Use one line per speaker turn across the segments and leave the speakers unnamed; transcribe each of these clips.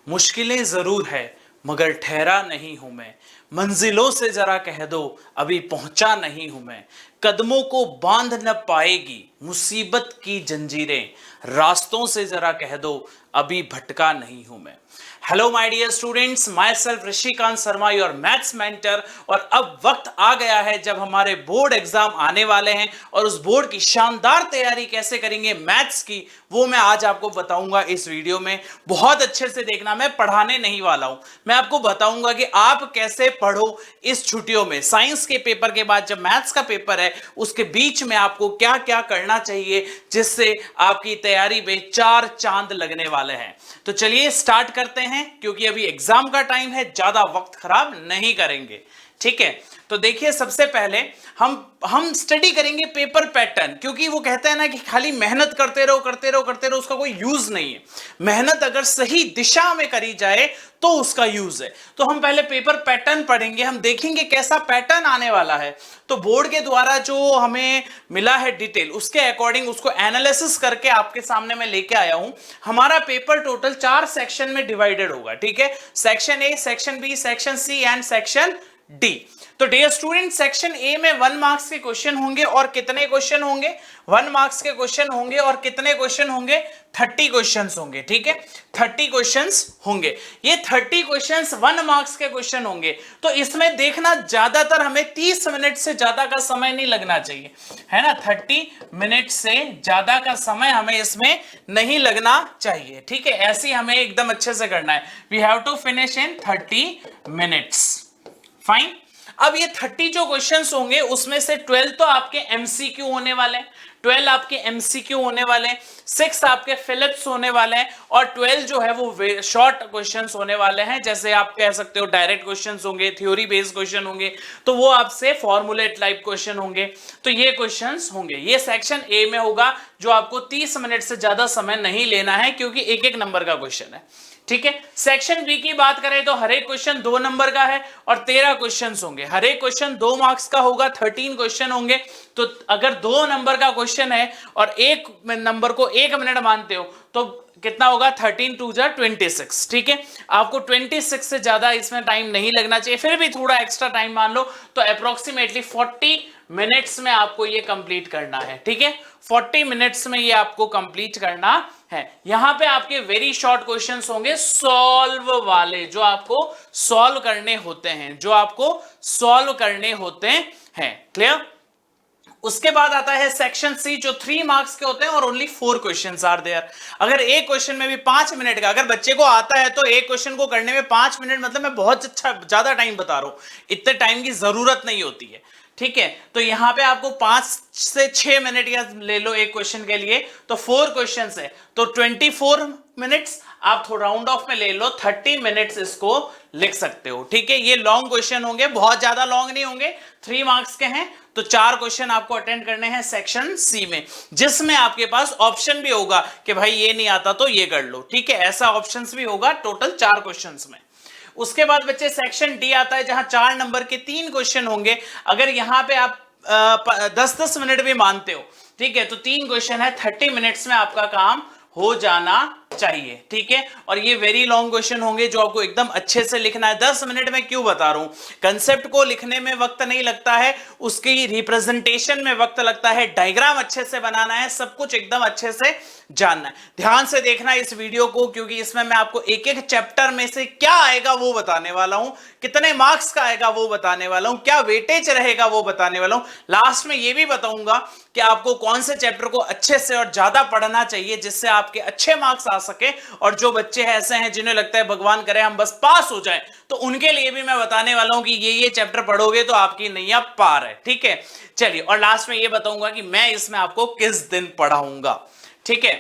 मुश्किलें जरूर है मगर ठहरा नहीं हूं मैं, मंजिलों से जरा कह दो अभी पहुंचा नहीं हूं मैं, कदमों को बांध न पाएगी मुसीबत की जंजीरें, रास्तों से जरा कह दो अभी भटका नहीं हूं मैं। Hello my dear students, myself Rishikant Sharma, your maths mentor. और अब वक्त आ गया है जब हमारे बोर्ड एग्जाम आने वाले हैं और उस बोर्ड की शानदार तैयारी कैसे करेंगे मैथ्स की, वो मैं आज आपको बताऊंगा इस वीडियो में। बहुत अच्छे से देखना, मैं पढ़ाने नहीं वाला हूं, मैं आपको बताऊंगा कि आप कैसे पढ़ो इस छुट्टियों में। साइंस के पेपर के बाद जब मैथ्स का पेपर है, उसके बीच में आपको क्या क्या करना चाहिए जिससे आपकी तैयारी में चार चांद लगने वाले हैं। तो चलिए स्टार्ट करते हैं, क्योंकि अभी एग्जाम का टाइम है, ज्यादा वक्त खराब नहीं करेंगे। ठीक है, तो देखिए सबसे पहले हम स्टडी करेंगे पेपर पैटर्न, क्योंकि वो कहते हैं ना कि खाली मेहनत करते रहो करते रहो करते रहो, उसका कोई यूज नहीं है। मेहनत अगर सही दिशा में करी जाए तो उसका यूज है। तो हम पहले पेपर पैटर्न पढ़ेंगे, हम देखेंगे कैसा पैटर्न आने वाला है। तो बोर्ड के द्वारा जो हमें मिला है डिटेल, उसके अकॉर्डिंग उसको एनालिसिस करके आपके सामने मैं लेके आया हूं। हमारा पेपर टोटल 4 सेक्शन में डिवाइडेड होगा। ठीक है, section A, section B, section C and section D. तो डियर स्टूडेंट, सेक्शन ए में 1 मार्क्स के क्वेश्चन होंगे और कितने क्वेश्चन होंगे? 1 मार्क्स के क्वेश्चन होंगे और कितने क्वेश्चन होंगे? 30 क्वेश्चंस होंगे। ठीक है, 30 क्वेश्चंस होंगे। ये 30 क्वेश्चंस 1 मार्क्स के क्वेश्चन होंगे। तो इसमें देखना, ज्यादातर हमें 30 मिनट से ज्यादा का समय नहीं लगना चाहिए, है ना। 30 मिनट से ज्यादा का समय हमें इसमें नहीं लगना चाहिए। ठीक है, ऐसे ही हमें एकदम अच्छे से करना है। We have to finish in 30 minutes. Fine. अब ये 30 जो क्वेश्चंस होंगे उसमें से 12 तो आपके एमसीक्यू होने वाले हैं, 12 आपके एमसीक्यू होने वाले हैं, 6 आपके फिलिप्स होने वाले हैं और 12 जो है वो शॉर्ट क्वेश्चंस होने वाले हैं। जैसे आप कह सकते हो डायरेक्ट क्वेश्चंस होंगे, थ्योरी बेस्ड क्वेश्चन होंगे, तो वो आपसे फॉर्मूलेट टाइप क्वेश्चन होंगे। तो ये क्वेश्चंस होंगे। ये सेक्शन ए में होगा, जो आपको 30 मिनट से ज्यादा समय नहीं लेना है, क्योंकि एक एक नंबर का क्वेश्चन है। ठीक है, सेक्शन बी की बात करें तो हर एक क्वेश्चन 2 नंबर का है और 13 क्वेश्चंस होंगे। हर एक क्वेश्चन 2 मार्क्स का होगा, 13 क्वेश्चन होंगे। तो अगर 2 नंबर का क्वेश्चन है और एक नंबर को 1 मिनट मानते हो तो कितना होगा? 13 2 जा 26। ठीक है, आपको 26 से ज्यादा इसमें टाइम नहीं लगना चाहिए। फिर भी थोड़ा एक्स्ट्रा टाइम मान लो तो अप्रोक्सीमेटली 40 मिनट्स में आपको ये कंप्लीट करना है। ठीक है, 40 मिनट्स में ये आपको कंप्लीट करना है। यहां पे आपके वेरी शॉर्ट क्वेश्चंस होंगे, सॉल्व वाले, जो आपको सॉल्व करने होते हैं, जो आपको सॉल्व करने होते हैं। क्लियर? उसके बाद आता है सेक्शन सी, जो 3 मार्क्स के होते हैं और ओनली 4 क्वेश्चंस आर देयर। अगर एक क्वेश्चन में भी 5 मिनट का अगर बच्चे को आता है तो एक क्वेश्चन को करने में 5 मिनट, मतलब मैं बहुत अच्छा ज्यादा टाइम बता रहा हूं, इतने टाइम की जरूरत नहीं होती है। ठीक है, तो यहां पे आपको 5 से 6 मिनट या ले लो एक क्वेश्चन के लिए, तो 4 क्वेश्चंस है तो 24 मिनट्स। आप थोड़ा राउंड ऑफ में ले लो, 30 मिनट्स इसको लिख सकते हो। ठीक है, ये लॉन्ग क्वेश्चन होंगे, बहुत ज्यादा लॉन्ग नहीं होंगे, 3 मार्क्स के हैं। तो 4 क्वेश्चन आपको अटेंड करने हैं सेक्शन सी में, जिसमें आपके पास ऑप्शन भी होगा कि भाई ये नहीं आता तो ये कर लो। ठीक है, ऐसा ऑप्शंस भी होगा टोटल 4 क्वेश्चंस में। उसके बाद बच्चे सेक्शन डी आता है, जहां 4 नंबर के 3 क्वेश्चन होंगे। अगर यहां पे आप 10-10 मिनट भी मानते हो, ठीक है, तो 3 क्वेश्चन है, 30 मिनट्स में आपका काम हो जाना चाहिए। ठीक है, और ये वेरी लॉन्ग क्वेश्चन होंगे जो आपको एकदम अच्छे से लिखना है। 10 मिनट में क्यों बता रहा हूं? कंसेप्ट को लिखने में वक्त नहीं लगता है, उसकी रिप्रेजेंटेशन में वक्त लगता है, डायग्राम अच्छे से बनाना है, सब कुछ एकदम अच्छे से जानना है। ध्यान से देखना इस वीडियो को, क्योंकि इसमें मैं आपको एक एक चैप्टर में से क्या आएगा वो बताने वाला हूं, कितने मार्क्स का आएगा वो बताने वाला हूं, क्या वेटेज रहेगा वो बताने वाला हूं। लास्ट में ये भी बताऊंगा कि आपको कौन से चैप्टर को अच्छे से और ज्यादा पढ़ना चाहिए जिससे आपके अच्छे मार्क्स आ सके। और जो बच्चे ऐसे हैं जिन्हें लगता है भगवान करे हम बस पास हो जाए, तो उनके लिए भी मैं बताने वाला हूं कि ये चैप्टर पढ़ोगे तो आपकी नैया पार है। ठीक है, चलिए, और लास्ट में ये बताऊंगा कि मैं इसमें आपको किस दिन पढ़ाऊंगा। ठीक है,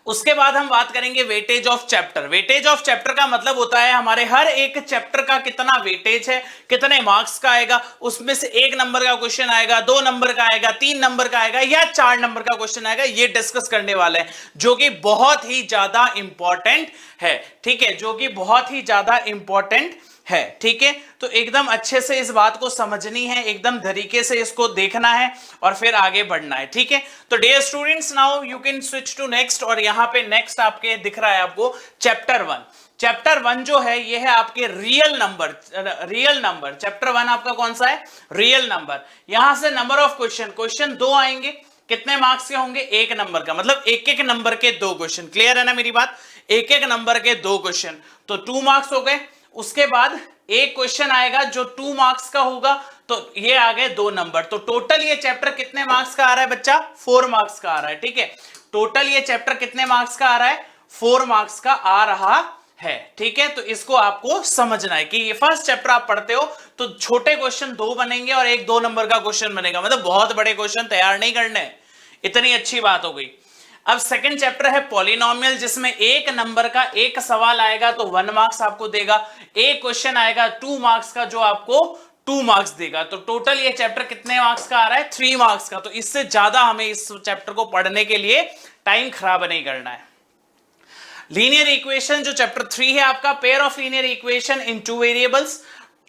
उसके बाद हम बात करेंगे weightage of chapter. Weightage of chapter का मतलब होता है हमारे हर एक चैप्टर का कितना वेटेज है, कितने मार्क्स का आएगा, उसमें से 1 नंबर का क्वेश्चन आएगा, 2 नंबर का आएगा, 3 नंबर का आएगा या 4 नंबर का क्वेश्चन आएगा। ये डिस्कस करने वाले हैं, जो कि बहुत ही ज्यादा इंपॉर्टेंट है। ठीक है, जो कि बहुत ही ज्यादा इंपॉर्टेंट है। ठीक है, तो एकदम अच्छे से इस बात को समझनी है, एकदम तरीके से इसको देखना है और फिर आगे बढ़ना है। ठीक है, तो dear students, now you can switch to next, और यहां पे नेक्स्ट आपके दिख रहा है आपको चैप्टर 1। चैप्टर 1 जो है ये है आपके रियल नंबर। चैप्टर 1 आपका कौन सा है? Real number. यहां से नंबर ऑफ क्वेश्चन 2 आएंगे। कितने मार्क्स के होंगे? 1 नंबर का, मतलब एक एक नंबर के 2 क्वेश्चन। क्लियर है ना मेरी बात? एक एक नंबर के 2 क्वेश्चन, तो 2 मार्क्स हो गए। उसके बाद एक क्वेश्चन आएगा जो 2 मार्क्स का होगा, तो ये आ गए 2 नंबर। तो टोटल ये चैप्टर कितने मार्क्स का आ रहा है बच्चा? 4 मार्क्स का आ रहा है। ठीक है, टोटल ये चैप्टर कितने मार्क्स का आ रहा है? 4 मार्क्स का आ रहा है। ठीक है, तो इसको आपको समझना है कि ये फर्स्ट चैप्टर आप पढ़ते हो तो छोटे क्वेश्चन 2 बनेंगे और एक 2 नंबर का क्वेश्चन बनेगा, मतलब बहुत बड़े क्वेश्चन तैयार नहीं करने। इतनी अच्छी बात हो गई। अब सेकंड चैप्टर है पॉलिनोमियल, जिसमें एक नंबर का एक सवाल आएगा तो 1 मार्क्स आपको देगा। एक क्वेश्चन आएगा 2 मार्क्स का जो आपको 2 मार्क्स देगा। तो टोटल ये चैप्टर कितने मार्क्स का आ रहा है? 3 मार्क्स का। तो इससे ज्यादा हमें इस चैप्टर को पढ़ने के लिए टाइम खराब नहीं करना है। लीनियर इक्वेशन जो चैप्टर 3 है आपका, pair of linear equation in 2 variables.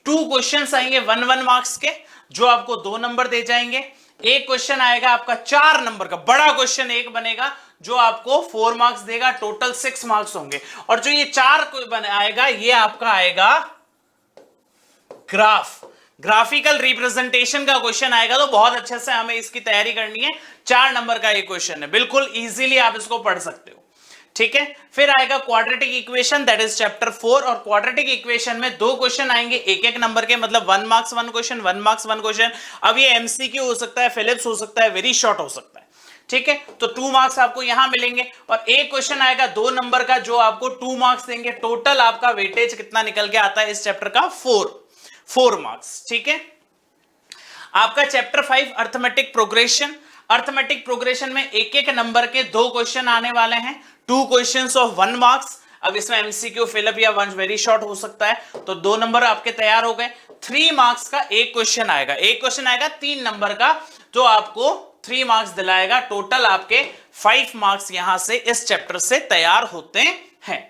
2 questions आएंगे 1 मार्क्स के, जो आपको 2 नंबर दे जाएंगे। एक क्वेश्चन आएगा आपका 4 नंबर का, बड़ा क्वेश्चन एक बनेगा जो आपको 4 मार्क्स देगा। टोटल 6 मार्क्स होंगे। और जो ये 4 आएगा ये आपका आएगा ग्राफिकल रिप्रेजेंटेशन का क्वेश्चन आएगा। तो बहुत अच्छे से हमें इसकी तैयारी करनी है। 4 नंबर का ये क्वेश्चन है, बिल्कुल इजीली आप इसको पढ़ सकते हो। ठीक है, फिर आएगा quadratic equation, that is chapter 4। और क्वाड्रेटिक इक्वेशन में 2 क्वेश्चन आएंगे एक एक नंबर के, मतलब 1 मार्क्स 1 क्वेश्चन, 1 मार्क्स 1 क्वेश्चन। अब ये एमसीक्यू हो सकता है, फिलिप्स हो सकता है, वेरी शॉर्ट हो सकता है। ठीक है, तो 2 मार्क्स आपको यहां मिलेंगे। और एक क्वेश्चन आएगा 2 नंबर का जो आपको 2 मार्क्स देंगे। टोटल आपका वेटेज कितना निकल के आता है इस चैप्टर का? 4 मार्क्स। ठीक है, आपका chapter 5 arithmetic progression. Arithmetic progression में एक एक नंबर के 2 क्वेश्चन आने वाले हैं। 2 क्वेश्चंस ऑफ 1 मार्क्स। अब इसमें एमसीक्यू, फिलअप या वन वेरी शॉर्ट हो सकता है। तो 2 नंबर आपके तैयार हो गए। 3 मार्क्स का एक क्वेश्चन आएगा। एक क्वेश्चन आएगा 3 नंबर का जो आपको 3 मार्क्स दिलाएगा। टोटल आपके 5 मार्क्स यहां से इस चैप्टर से तैयार होते हैं।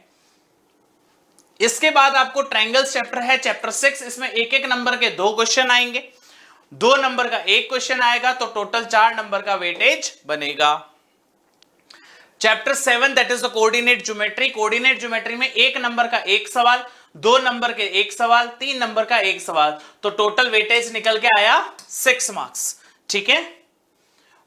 इसके बाद आपको ट्रायंगल्स चैप्टर है, चैप्टर 6। इसमें एक एक नंबर के 2 क्वेश्चन आएंगे। 2 नंबर का एक क्वेश्चन आएगा, तो टोटल 4 नंबर का वेटेज बनेगा। Chapter 7 that is the coordinate geometry. Coordinate geometry में 1 नंबर का एक सवाल, 2 नंबर के एक सवाल, 3 नंबर का एक सवाल। तो टोटल वेटेज निकल के आया 6 मार्क्स। ठीक है,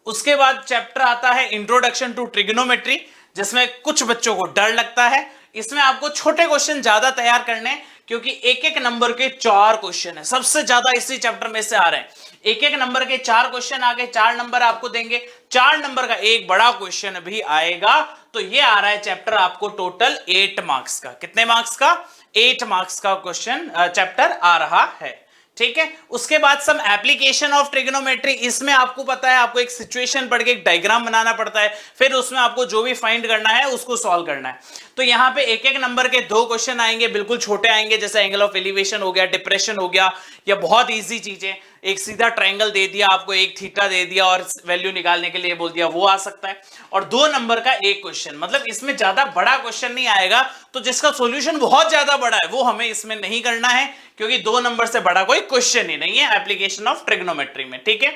उसके बाद चैप्टर आता है इंट्रोडक्शन टू ट्रिग्नोमेट्री, जिसमें कुछ बच्चों को डर लगता है। इसमें आपको छोटे क्वेश्चन ज्यादा तैयार करने हैं, क्योंकि एक एक नंबर के 4 क्वेश्चन है, सबसे ज्यादा इसी चैप्टर में से आ रहे हैं। एक एक नंबर के 4 क्वेश्चन आ गए, 4 नंबर आपको देंगे। 4 नंबर का एक बड़ा क्वेश्चन भी आएगा। तो ये आ रहा है चैप्टर आपको टोटल 8 मार्क्स का। कितने मार्क्स का? 8 मार्क्स का क्वेश्चन चैप्टर आ रहा है। ठीक है, उसके बाद सम एप्लीकेशन ऑफ ट्रिग्नोमेट्री। इसमें आपको पता है आपको एक सिचुएशन पढ़ के एक डायग्राम बनाना पड़ता है, फिर उसमें आपको जो भी फाइंड करना है उसको सॉल्व करना है। तो यहां पे एक एक नंबर के 2 क्वेश्चन आएंगे, बिल्कुल छोटे आएंगे, जैसे एंगल ऑफ एलिवेशन हो गया, डिप्रेशन हो गया, या बहुत इजी चीजें। एक सीधा ट्रायंगल दे दिया आपको, एक थीटा दे दिया और वैल्यू निकालने के लिए बोल दिया, वो आ सकता है। और 2 नंबर का एक क्वेश्चन, मतलब इसमें ज्यादा बड़ा क्वेश्चन नहीं आएगा। तो जिसका सॉल्यूशन बहुत ज्यादा बड़ा है वो हमें इसमें नहीं करना है, क्योंकि 2 नंबर से बड़ा कोई क्वेश्चन ही नहीं है एप्लीकेशन ऑफ ट्रिग्नोमेट्री में। ठीक है,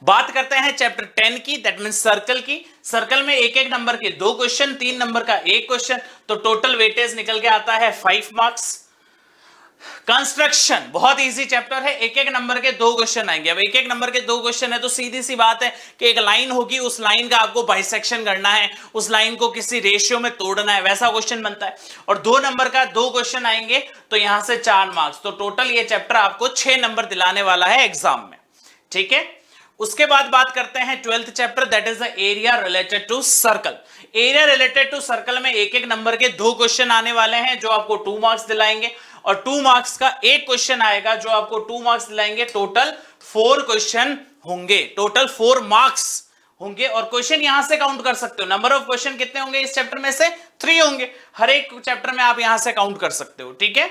बात करते हैं चैप्टर 10 की, दैट मींस सर्कल की। सर्कल में एक एक नंबर के 2 क्वेश्चन, 3 नंबर का एक क्वेश्चन। तो टोटल वेटेज निकल के आता है 5 मार्क्स। कंस्ट्रक्शन बहुत इजी चैप्टर है, एक एक नंबर के 2 क्वेश्चन आएंगे। अब एक एक नंबर के 2 क्वेश्चन है तो सीधी सी बात है कि एक लाइन होगी, उस लाइन का आपको बाइसेक्शन करना है, उस लाइन को किसी रेशियो में तोड़ना है, वैसा क्वेश्चन बनता है। और 2 नंबर का 2 क्वेश्चन आएंगे, तो यहां से 4 मार्क्स। तो टोटल ये चैप्टर आपको 6 नंबर दिलाने वाला है एग्जाम में। ठीक है, उसके बाद बात करते हैं 12th chapter, that is the area related to circle. Area related to circle में एक एक नंबर के 2 क्वेश्चन आने वाले हैं, जो आपको 2 मार्क्स दिलाएंगे। और 2 मार्क्स का एक क्वेश्चन आएगा जो आपको 2 मार्क्स दिलाएंगे। टोटल 4 क्वेश्चन होंगे, टोटल 4 मार्क्स होंगे। और क्वेश्चन यहां से काउंट कर सकते हो। नंबर ऑफ क्वेश्चन कितने होंगे इस चैप्टर में से? 3 होंगे। हर एक चैप्टर में आप यहां से काउंट कर सकते हो। ठीक है,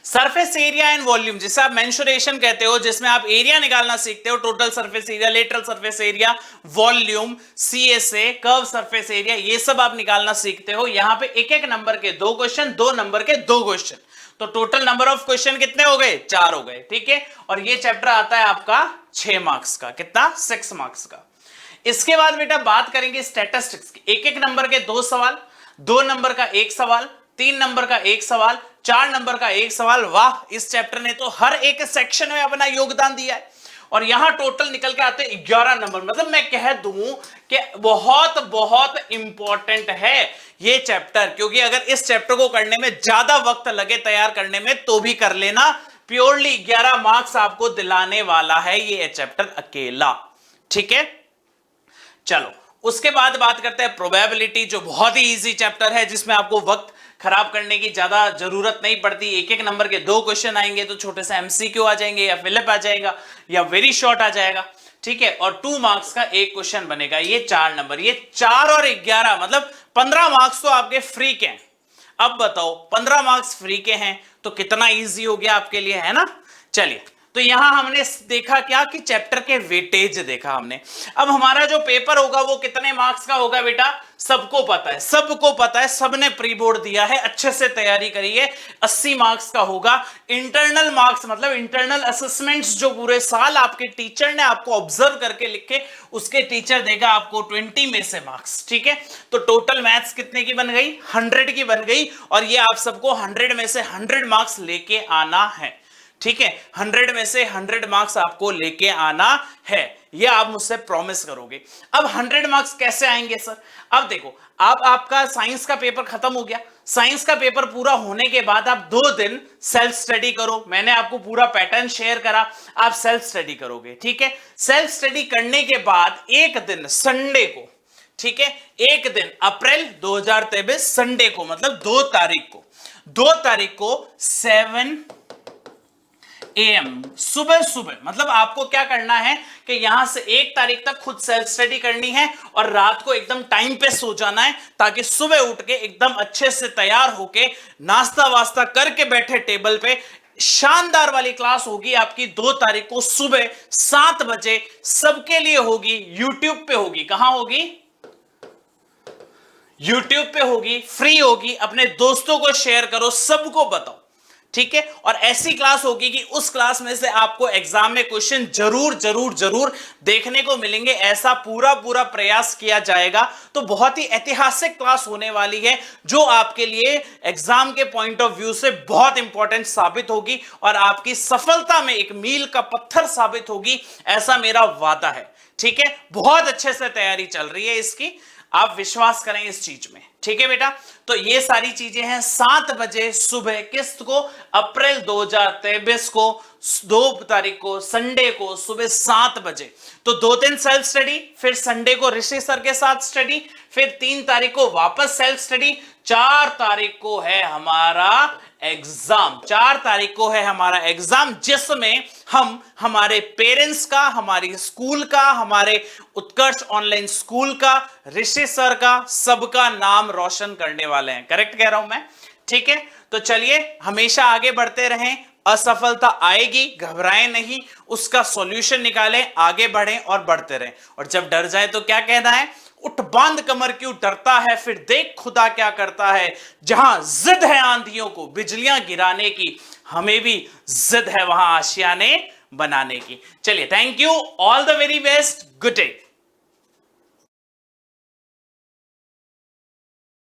सरफेस एरिया एंड वॉल्यूम, जिसे आप मेंसुरेशन कहते हो, जिसमें आप एरिया निकालना सीखते हो, total surface area, lateral surface area, volume, CSA, curve surface area, ये सब आप निकालना सीखते हो। यहां पे एक एक नंबर के 2 क्वेश्चन, 2 नंबर के 2 क्वेश्चन, तो टोटल नंबर ऑफ क्वेश्चन कितने हो गए? 4 हो गए। ठीक है, और ये चैप्टर आता है आपका 6 मार्क्स का। कितना? 6 मार्क्स का। इसके बाद बेटा बात करेंगे स्टैटिस्टिक्स की। एक एक नंबर के 2 सवाल, 2 नंबर का 1 सवाल, 3 नंबर का 1 सवाल, 4 नंबर का 1 सवाल। वाह, इस चैप्टर ने तो हर एक सेक्शन में अपना योगदान दिया है। और यहां टोटल निकल के आते 11 नंबर। मतलब मैं कह दूं कि बहुत बहुत इंपॉर्टेंट है ये चैप्टर, क्योंकि अगर इस चैप्टर को करने में ज्यादा वक्त लगे तैयार करने में तो भी कर लेना, प्योरली 11 मार्क्स आपको दिलाने वाला है ये चैप्टर अकेला। ठीक है, चलो उसके बाद बात करते हैं प्रोबेबिलिटी, जो बहुत ही इजी चैप्टर है, जिसमें आपको वक्त खराब करने की ज्यादा जरूरत नहीं पड़ती। एक एक नंबर के 2 क्वेश्चन आएंगे, तो छोटे से एमसीक्यू आ जाएंगे, या फिलिप आ जाएगा, या वेरी शॉर्ट आ जाएगा। ठीक है, और 2 मार्क्स का एक क्वेश्चन बनेगा। ये 4 नंबर, ये 4 और 11 मतलब 15 मार्क्स तो आपके फ्री के हैं। अब बताओ 15 मार्क्स फ्री के हैं तो कितना इजी हो गया आपके लिए, है ना। चलिए, तो यहां हमने देखा क्या कि चैप्टर के वेटेज देखा हमने। अब हमारा जो पेपर होगा वो कितने मार्क्स का होगा बेटा? सबको पता है, सबको पता है, सबने प्री बोर्ड दिया है, अच्छे से तैयारी करिए। 80 मार्क्स का होगा। इंटरनल मार्क्स मतलब इंटरनल असेसमेंट्स जो पूरे साल आपके टीचर ने आपको ऑब्जर्व करके लिखे, उसके टीचर देगा आपको 20 में से मार्क्स। ठीक है, तो टोटल मैथ्स कितने की बन गई? 100 की बन गई, और ये आप सबको 100 में से 100 मार्क्स लेके आना है। ठीक है, 100 में से 100 मार्क्स आपको लेके आना है, ये आप मुझसे प्रॉमिस करोगे। अब 100 मार्क्स कैसे आएंगे सर? अब देखो, अब आपका साइंस का पेपर खत्म हो गया। साइंस का पेपर पूरा होने के बाद आप 2 दिन सेल्फ स्टडी करो। मैंने आपको पूरा पैटर्न शेयर करा, आप सेल्फ स्टडी करोगे। ठीक है, सेल्फ स्टडी करने के बाद एक दिन संडे को, ठीक है, एक दिन अप्रैल 2023 संडे को, मतलब 2 तारीख को, 2 तारीख को 7 AM सुबह सुबह, मतलब आपको क्या करना है कि यहां से 1 तारीख तक खुद सेल्फ स्टडी करनी है, और रात को एकदम टाइम पे सो जाना है, ताकि सुबह उठ के एकदम अच्छे से तैयार होके नाश्ता वास्ता करके बैठे टेबल पे। शानदार वाली क्लास होगी आपकी 2 तारीख को सुबह 7 बजे, सबके लिए होगी, यूट्यूब पे होगी। कहां होगी? यूट्यूब पे होगी, फ्री होगी। अपने दोस्तों को शेयर करो, सबको बताओ। ठीक है, और ऐसी क्लास होगी कि उस क्लास में से आपको एग्जाम में क्वेश्चन जरूर जरूर जरूर देखने को मिलेंगे, ऐसा पूरा पूरा प्रयास किया जाएगा। तो बहुत ही ऐतिहासिक क्लास होने वाली है, जो आपके लिए एग्जाम के पॉइंट ऑफ व्यू से बहुत इंपॉर्टेंट साबित होगी, और आपकी सफलता में एक मील का पत्थर साबित होगी, ऐसा मेरा वादा है। ठीक है, बहुत अच्छे से तैयारी चल रही है इसकी, आप विश्वास करें इस चीज में। ठीक है बेटा, तो ये सारी चीजें हैं। 7 बजे सुबह किस्त को, अप्रैल 2023 को, 2 तारीख को संडे को सुबह 7 बजे। तो 2 दिन सेल्फ स्टडी, फिर संडे को ऋषि सर के साथ स्टडी, फिर 3 तारीख को वापस सेल्फ स्टडी, 4 तारीख को है हमारा एग्जाम। 4 तारीख को है हमारा एग्जाम, जिसमें हम हमारे पेरेंट्स का, हमारी स्कूल का, हमारे उत्कर्ष ऑनलाइन स्कूल का, ऋषि सर का, सबका नाम रोशन करने वाले हैं। करेक्ट कह रहा हूं मैं? ठीक है, तो चलिए हमेशा आगे बढ़ते रहें। असफलता आएगी, घबराएं नहीं, उसका सॉल्यूशन निकालें, आगे बढ़ें और बढ़ते रहें। और जब डर जाए तो क्या कहना है? उठ बांध कमर क्यों डरता है, फिर देख खुदा क्या करता है। जहां जिद है आंधियों को बिजलियां गिराने की, हमें भी जिद है वहां आशियाने बनाने की। चलिए, thank you, all the very best, good day.